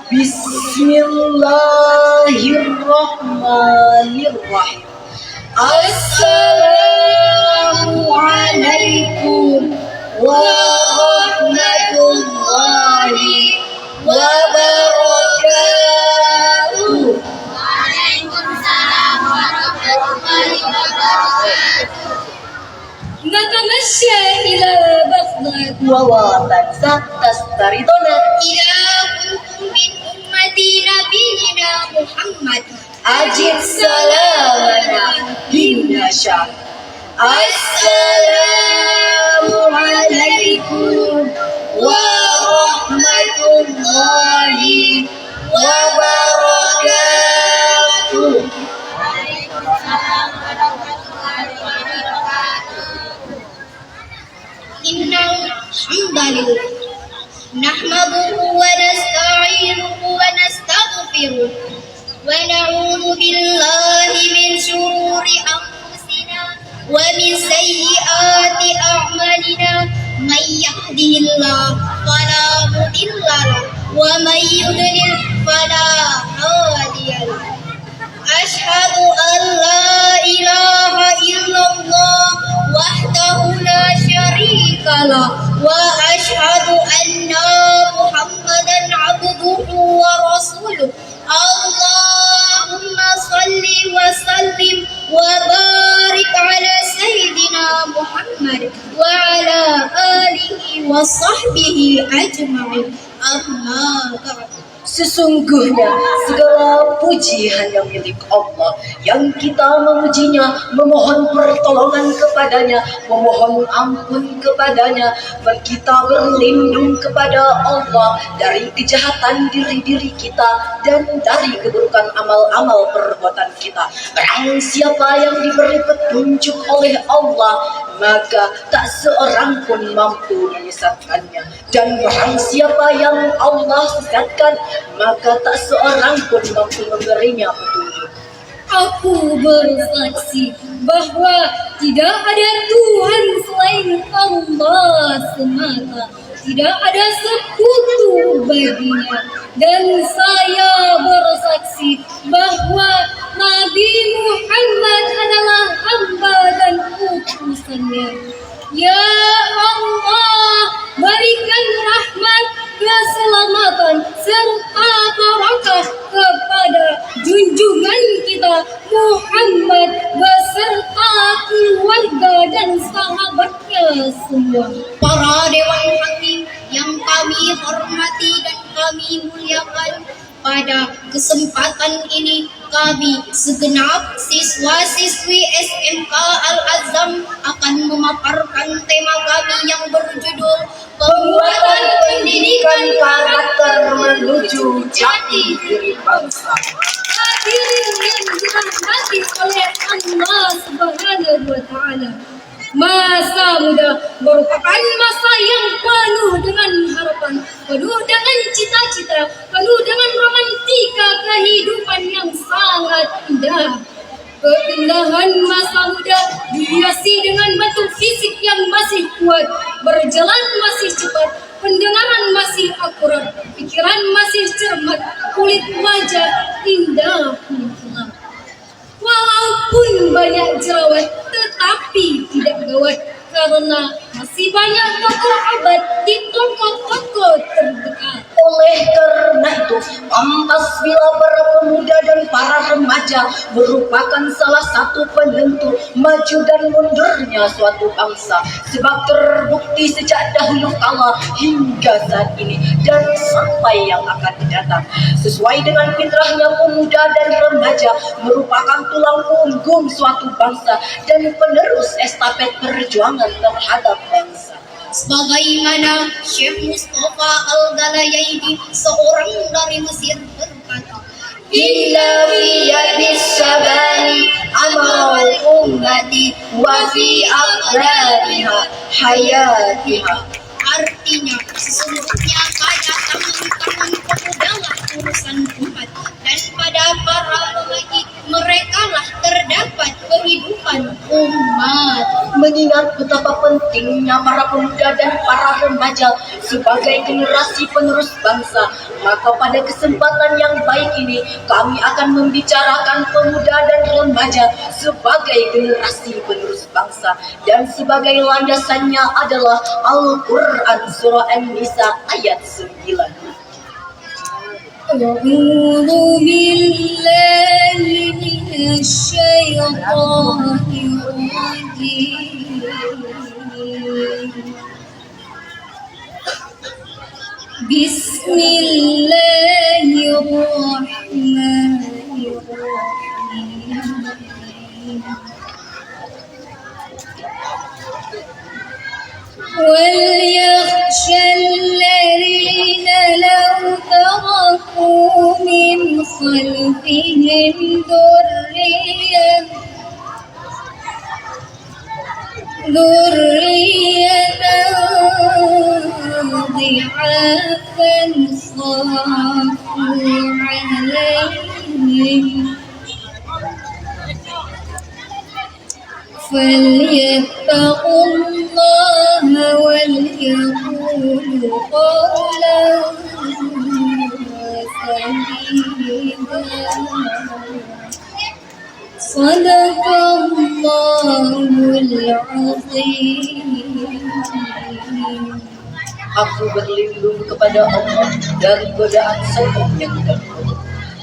Bismillahirrahmanirrahim. Assalamualaikum warahmatullahi wabarakatuh. Waalaikumsalam warahmatullahi wabarakatuh. نتمشى إلى بغداد ولا تنسى تسترضنا إذا كنتم من أمة نبينا محمد أجب سلامنا بالنشاط. السلام عليكم ورحمة الله وبركاته. إن الحمد لله نحمده ونستعينه ونستغفره ونعوذ بالله من شرور أنفسنا ومن سيئات أعمالنا من يهده الله فلا مضل له ومن يضلل فلا هادي له أشهد أن لا إله إلا الله وحده لا شريك له وأشهد أن محمدا عبده ورسوله اللهم صل وسلم وبارك على سيدنا محمد وعلى آله وصحبه أجمعين أما بعد. Sesungguhnya segala puji hanya milik Allah, yang kita memujinya, memohon pertolongan kepadanya, memohon ampun kepadanya, dan kita berlindung kepada Allah dari kejahatan diri-diri kita dan dari keburukan amal-amal perbuatan kita. Barang siapa yang diberi petunjuk oleh Allah, maka tak seorang pun mampu menyesatkannya, dan barang siapa yang Allah sesatkan, maka tak seorang pun mampu memberinya petunjuk. Aku bersaksi bahwa tidak ada Tuhan selain Allah semata, tidak ada sekutu baginya, dan saya bersaksi bahwa Nabi Muhammad adalah hamba dan utusannya. Ya Allah, berikan rahmat, keselamatan, serta barakah kepada junjungan kita Muhammad beserta keluarga dan sahabatnya semua. Para dewan hakim yang kami hormati dan kami muliakan, pada kesempatan ini kami segenap siswa-siswi SMK Al-Azam akan memaparkan tema kami yang berjudul Penguatan pendidikan karakter menuju jati diri bangsa. Hadirin yang dirahmati oleh Allah Subhanahu wa Ta'ala, masa muda merupakan masa yang penuh dengan harapan, penuh dengan cita-cita, penuh dengan romantika kehidupan yang sangat indah. Keindahan masa muda dihiasi dengan bentuk fisik yang masih kuat, berjalan masih cepat, pendengaran masih akurat, pikiran masih cermat, kulit wajah indah pula. Walaupun banyak jerawat, tetapi tidak gawat, karena masih banyak tokoh abad di toko-toko terdekat. Oleh karena itu, pantas bila para pemuda dan para remaja merupakan salah satu penentu maju dan mundurnya suatu bangsa, sebab terbukti sejak dahulu kala hingga saat ini dan sampai yang akan datang. Sesuai dengan fitrahnya, pemuda dan remaja merupakan tulang punggung suatu bangsa dan penerus estafet perjuangan terhadap bangsa. Sebagaimana Syekh Mustafa Al-Galayaidi, seorang dari Mesir, berkata, Inna fi yadis sabani amal ummati wa fi aqrariha hayatiha. artinya sesungguhnya pada tangan-tangan pemuda urusan umat, dan pada para lelaki, merekalah terdapat kehidupan umat. Mengingat betapa pentingnya para pemuda dan para remaja sebagai generasi penerus bangsa, maka pada kesempatan yang baik ini kami akan membicarakan pemuda dan remaja sebagai generasi penerus bangsa, dan sebagai landasannya adalah Al-Quran surah An-Nisa ayat 9. أعوذ بالله من الشيطان الرجيم بسم الله الرحمن الرحيم وليخشى الذين لو تركوا من خلفهم ذرية ضعافا خافوا عليهم فليتقوا الله وليقولوا قولا سديدا صدق الله العظيم. Aku berlindung kepada Allah dari godaan setan yang terkutuk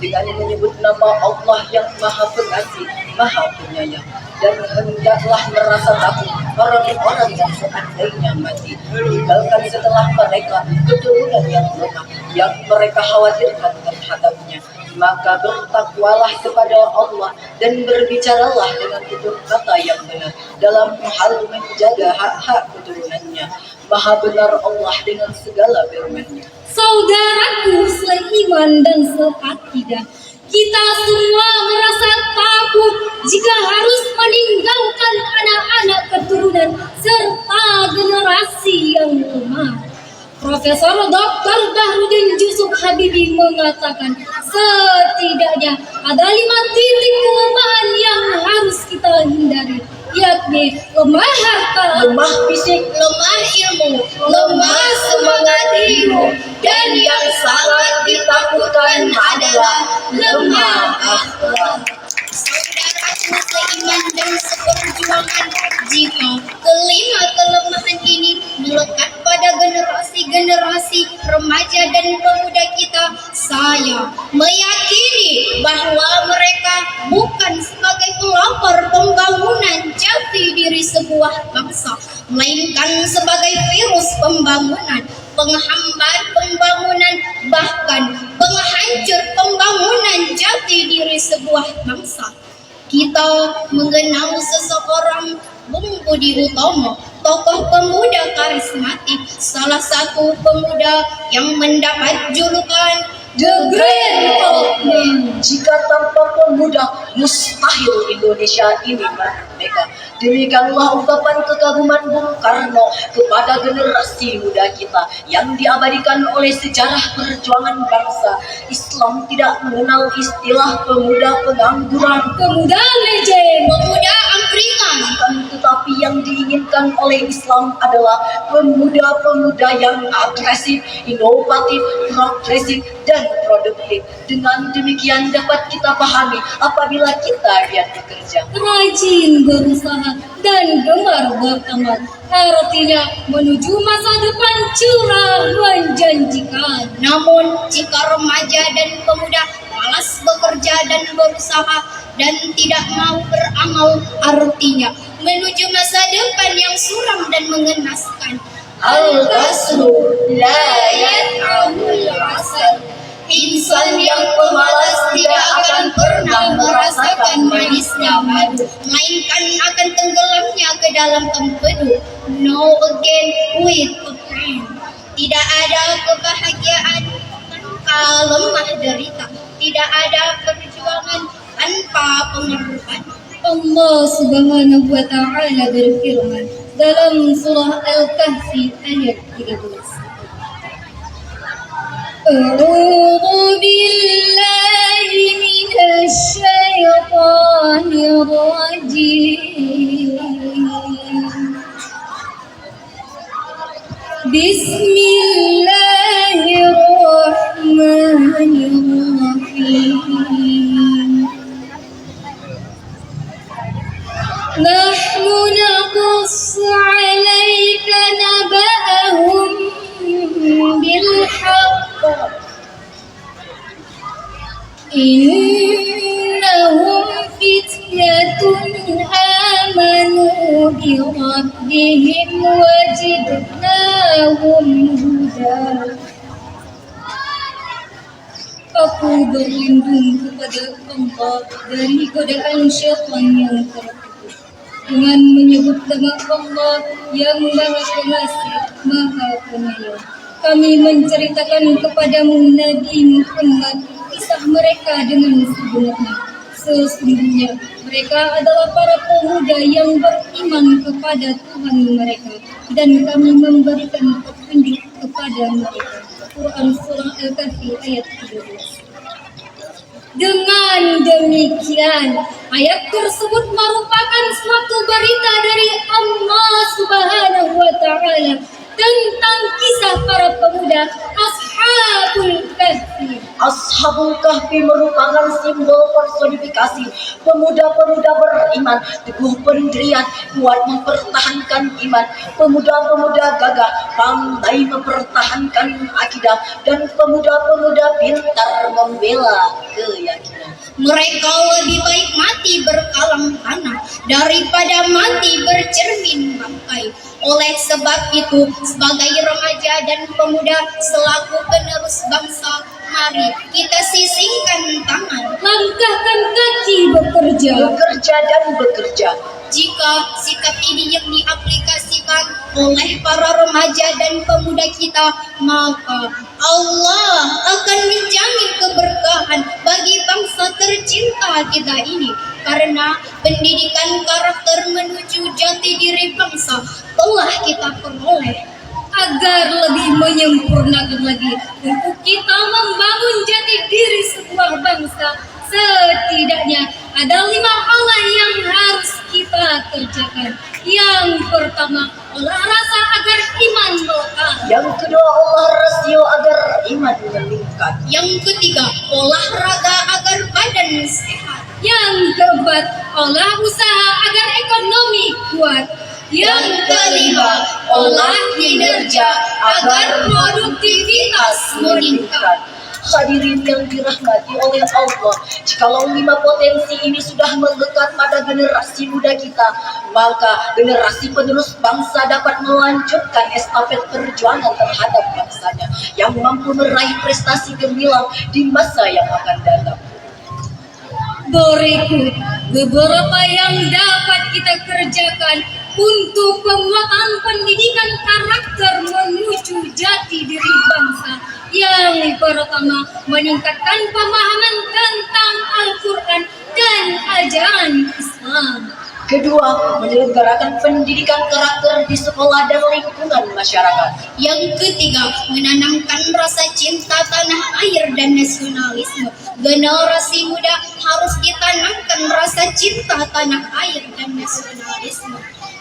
dengan menyebut nama Allah yang Maha Pengasih, Maha Penyayang. Dan hendaklah merasa takut orang-orang yang seandainya mati meninggalkan setelah mereka keturunan yang lemah yang mereka khawatirkan terhadapnya. Maka bertakwalah kepada Allah dan berbicaralah dengan tutur kata yang benar dalam hal menjaga hak-hak keturunannya. Maha benar Allah dengan segala firman-Nya. Saudaraku seiman dan seakida, kita semua merasa takut jika harus meninggalkan anak-anak keturunan serta generasi yang lemah. Profesor Dr. Bahrudin Yusuf Habibi mengatakan setidaknya ada 5 titik kelemahan yang harus kita hindari, yakni lemah harta, Lemah fisik, Lemah ilmu, lemah semangat hidup, dan yang sangat ditakutkan adalah lemah akhlak. Saudaraku seiman dan seperjuangan, jika kelima kelemahan ini melekat pada generasi-generasi remaja dan pemuda kita, saya meyakini bahwa mereka bukan sebagai pelopor pembangunan jati diri sebuah bangsa, melainkan sebagai virus pembangunan, penghambat pembangunan, bahkan penghancur pembangunan jati diri sebuah bangsa. Kita mengenal seseorang, Bung Budi Utomo, tokoh pemuda karismatik, salah satu pemuda yang mendapat julukan The Great Old Man. jika tanpa pemuda mustahil Indonesia ini merdeka. Demikianlah ungkapan kekaguman Bung Karno kepada generasi muda kita yang diabadikan oleh sejarah perjuangan bangsa. Islam tidak mengenal istilah pemuda pengangguran, pemuda legend, Pemuda angkringan, tetapi yang diinginkan oleh Islam adalah pemuda-pemuda yang agresif, inovatif, progresif, dan produktif. Dengan demikian dapat kita pahami apabila kita giat bekerja, rajin berusaha, dan gemar beramal. Artinya menuju masa depan cerah menjanjikan. namun jika remaja dan pemuda malas bekerja dan berusaha dan tidak mau beramal, artinya menuju masa depan yang suram dan mengenaskan. Al-Qasru la yat'amul asal. Insan yang pemalas tidak akan pernah merasakan manisnya madu, melainkan akan tenggelamnya ke dalam empedu. No again with a pain. Tidak ada kebahagiaan tanpa lemah derita. Tidak ada perjuangan tanpa pengorbanan. Allah Subhanahu wa taala berfirman dalam surah Al-Kahfi ayat 13. أعوذ بالله من الشيطان الرجيم بسم الله الرحمن الرحيم نحن نقص عليك نبأهم بالحق إنهم فتية آمنوا بربهم وزدناهم هدى. Aku berlindung kepada Allah dari godaan syaitan yang terkutuk dengan menyebut nama Allah yang Maha Pengasih, Maha Penyayang. Kami menceritakan kepadamu Nabi Muhammad kisah mereka dengan sebenarnya. Sesungguhnya mereka adalah para pemuda yang beriman kepada Tuhan mereka dan kami memberikan petunjuk kepada mereka. Quran Surah Al-Kahfi ayat 13. Dengan demikian, ayat tersebut merupakan suatu berita dari Allah Subhanahu wa Ta'ala tentang kisah para pemuda Ashabul Kahfi. Ashabul Kahfi merupakan simbol personifikasi pemuda-pemuda beriman, teguh pendirian, kuat mempertahankan iman, pemuda-pemuda gagah, pandai mempertahankan akidah, dan pemuda-pemuda pintar membela keyakinan. Mereka lebih baik mati berkalang tanah daripada mati bercermin bangkai. Oleh sebab itu, sebagai remaja dan pemuda selaku penerus bangsa, mari kita sisingkan tangan, Langkahkan kaki bekerja. Bekerja. Jika sikap ini yang diaplikasikan oleh para remaja dan pemuda kita, maka Allah akan menjamin keberkahan bagi bangsa tercinta kita ini. Karena pendidikan karakter menuju jati diri bangsa telah kita peroleh. Agar lebih menyempurnakan lagi untuk kita membangun jati diri sebuah bangsa, setidaknya ada 5 hal yang harus kita kerjakan. Yang pertama, olah rasa agar iman melekat. Yang kedua, olah rasio agar iman meningkat. Yang ketiga, olahraga agar badan sehat. Yang keempat, olah usaha agar ekonomi kuat. Yang kelima, olah kinerja agar produktivitas meningkat. Hadirin yang dirahmati oleh Allah, jikalau 5 potensi ini sudah melekat pada generasi muda kita, maka generasi penerus bangsa dapat melanjutkan estafet perjuangan terhadap bangsanya yang mampu meraih prestasi gemilang di masa yang akan datang. Berikut beberapa yang dapat kita kerjakan untuk penguatan pendidikan karakter menuju jati diri bangsa. Yang pertama, meningkatkan pemahaman tentang Al-Quran dan ajaran Islam. Kedua, menyelenggarakan pendidikan karakter di sekolah dan lingkungan masyarakat. Yang ketiga, menanamkan rasa cinta tanah air dan nasionalisme. Generasi muda harus ditanamkan rasa cinta tanah air dan nasionalisme.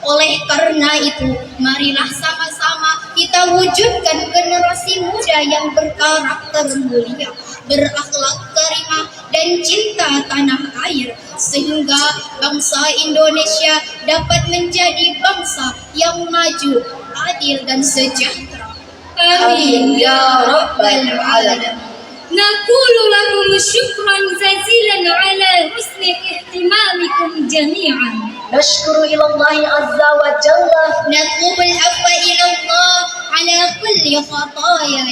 Oleh karena itu, marilah sama-sama kita wujudkan generasi muda yang berkarakter mulia, berakhlak karimah, dan cinta tanah air, sehingga bangsa Indonesia dapat menjadi bangsa yang maju, adil, dan sejahtera. Amin ya rabbal alamin. نقول لكم شكرا جزيلا على حسن اهتمامكم جميعا. نشكر إلى الله عز وجل. نطلب العفو إلى الله على كل خطايا.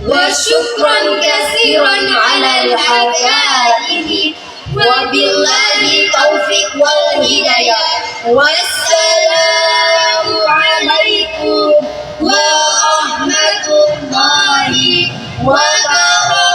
وشكرا كثيرا على الحكائم. وبالله التوفيق والهداية. والسلام عليكم ورحمة الله وبركاته.